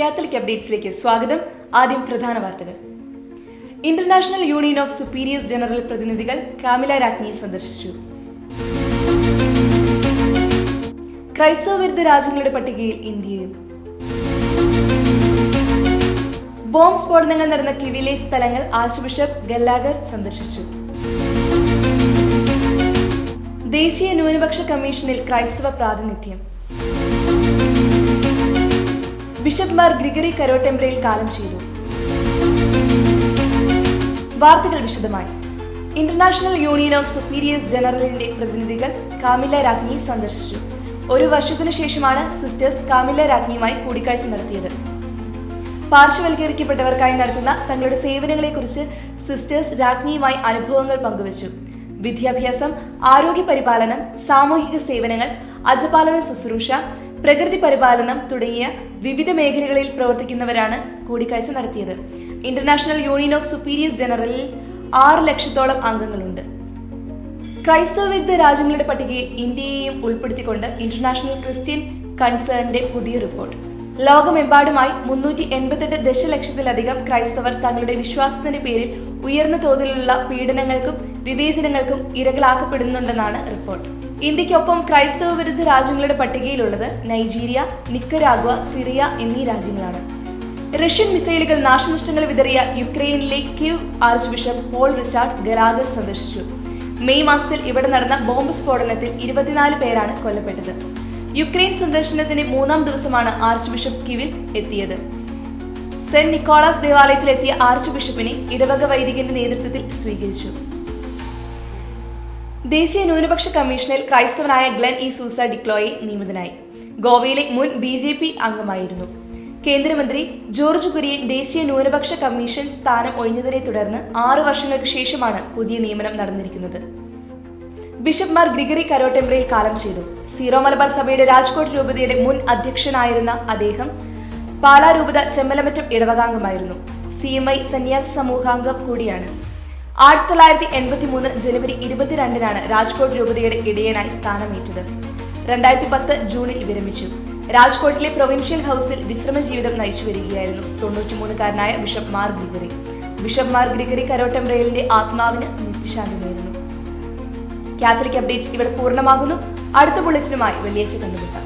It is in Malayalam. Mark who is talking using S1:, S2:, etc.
S1: കാത്തലിക് അപ്ഡേറ്റ്സിലേക്ക് സ്വാഗതം. ആദ്യം പ്രധാന വാർത്തകൾ. International union of superiors general പ്രതിനിധികൾ കാമില രാജ്ഞിയെ സന്ദർശിച്ചു. ക്രൈസ്തവ വിരുദ്ധ രാജ്യങ്ങളുടെ പട്ടികയിൽ ഇന്ത്യയും. ബോംബ് സ്ഫോടനങ്ങൾ നടന്ന കിവിലെ സ്ഥലങ്ങൾ ആർച്ച് ബിഷപ്പ് ഗല്ലാഗർ സന്ദർശിച്ചു. ദേശീയ ന്യൂനപക്ഷ കമ്മീഷനിൽ ക്രൈസ്തവ പ്രാതിനിധ്യം. ബിഷപ്പ്മാർ ഗ്രിഗറി കരോട്ടെംബ്രയിൽ കാലം ചെയ്തു. വാർത്തകൾ വിശദമായി. ഇന്റർനാഷണൽ യൂണിയൻ ഓഫ് സുപ്പീരിയേഴ്സ് ജനറലിന്റെ പ്രതിനിധികൾ കാമില രാജ്ഞിയെ സന്ദർശിച്ചു. ഒരു വർഷത്തിനു ശേഷമാണ് സിസ്റ്റേഴ്സ് കാമില രാജ്ഞിയുമായി കൂടിക്കാഴ്ച നടത്തിയത്. പാർശ്വവൽക്കരിക്കപ്പെട്ടവർക്കായി നടത്തുന്ന തങ്ങളുടെ സേവനങ്ങളെക്കുറിച്ച് സിസ്റ്റേഴ്സ് രാജ്ഞിയുമായി അനുഭവങ്ങൾ പങ്കുവച്ചു. വിദ്യാഭ്യാസം, ആരോഗ്യ പരിപാലനം, സാമൂഹിക സേവനങ്ങൾ, അജപാലന ശുശ്രൂഷ, പ്രകൃതി പരിപാലനം തുടങ്ങിയ വിവിധ മേഖലകളിൽ പ്രവർത്തിക്കുന്നവരാണ് കൂടിക്കാഴ്ച നടത്തിയത്. ഇന്റർനാഷണൽ യൂണിയൻ ഓഫ് സുപ്പീരിയേഴ്സ് ജനറലിൽ 6 ലക്ഷത്തോളം അംഗങ്ങളുണ്ട്. ക്രൈസ്തവ വിരുദ്ധ രാജ്യങ്ങളുടെ പട്ടികയിൽ ഇന്ത്യയെയും ഉൾപ്പെടുത്തിക്കൊണ്ട് ഇന്റർനാഷണൽ ക്രിസ്ത്യൻ കൺസേണിന്റെ പുതിയ റിപ്പോർട്ട്. ലോകമെമ്പാടുമായി 388 ദശലക്ഷത്തിലധികം ക്രൈസ്തവർ തങ്ങളുടെ വിശ്വാസത്തിന്റെ പേരിൽ ഉയർന്ന തോതിലുള്ള പീഡനങ്ങൾക്കും വിവേചനങ്ങൾക്കും ഇരകളാക്കപ്പെടുന്നുണ്ടെന്നാണ് റിപ്പോർട്ട്. ഇന്ത്യക്കൊപ്പം ക്രൈസ്തവ വിരുദ്ധ രാജ്യങ്ങളുടെ പട്ടികയിലുള്ളത് നൈജീരിയ, നിക്കരാഗ്വ, സിറിയ എന്നീ രാജ്യങ്ങളാണ്. റഷ്യൻ മിസൈലുകൾ നാശനഷ്ടങ്ങൾ വിതറിയ യുക്രൈനിലെ Kyiv archbishop Paul Richard Gallagher സന്ദർശിച്ചു. മെയ് മാസത്തിൽ ഇവിടെ നടന്ന ബോംബ് സ്ഫോടനത്തിൽ 24 പേരാണ് കൊല്ലപ്പെട്ടത്. യുക്രൈൻ സന്ദർശനത്തിന്റെ 3-ാം ദിവസമാണ് ആർച്ച് ബിഷപ്പ് കീവിൽ എത്തിയത്. സെന്റ് നിക്കോളാസ് ദേവാലയത്തിലെത്തിയ ആർച്ച് ബിഷപ്പിനെ ഇടവക വൈദികന്റെ നേതൃത്വത്തിൽ സ്വീകരിച്ചു. ദേശീയ ന്യൂനപക്ഷ കമ്മീഷനിൽ ക്രൈസ്തവനായ ഗ്ലെൻ ഇ സൂസ ഡിക്ലോയെ നിയമിതനായി. ഗോവയിലെ മുൻ BJP അംഗമായിരുന്നു. കേന്ദ്രമന്ത്രി ജോർജ് കുര്യൻ ദേശീയ ന്യൂനപക്ഷ കമ്മീഷൻ സ്ഥാനം ഒഴിഞ്ഞതിനെ തുടർന്ന് 6 വർഷങ്ങൾക്ക് ശേഷമാണ് പുതിയ നിയമനം നടന്നിരിക്കുന്നത്. ബിഷപ്പ്മാർ ഗ്രിഗറി കരോട്ടെംബ്രയിൽ കാലം ചെയ്തു. സീറോ മലബാർ സഭയുടെ രാജ്കോട്ട് രൂപതയുടെ മുൻ അധ്യക്ഷനായിരുന്ന അദ്ദേഹം പാലാ രൂപത ചെമ്മലമറ്റം ഇടവകാംഗമായിരുന്നു. CMI സന്യാസ സമൂഹാംഗം കൂടിയാണ്. 1983 ജനുവരി 22-നാണ് രാജ്കോട്ട് രൂപതയുടെ ഇടയനായി സ്ഥാനമേറ്റത്. 2010 ജൂണിൽ വിരമിച്ചു. രാജ്കോട്ടിലെ പ്രൊവിൻഷ്യൽ ഹൌസിൽ വിശ്രമ ജീവിതം നയിച്ചു വരികയായിരുന്നു 93-കാരനായ bishop Mar Gregory. Bishop Mar Gregory കരോട്ടെംബ്രയിലിന്റെ ആത്മാവിന് നിത്യശാന്തി നേരുന്നു. കാത്തലിക് അപ്ഡേറ്റ്സ് ഇവിടെ പൂർണ്ണമാകുന്നു. അടുത്ത ബുള്ളറ്റിനുമായി വെള്ളിയാഴ്ച കണ്ടുമുട്ടാം.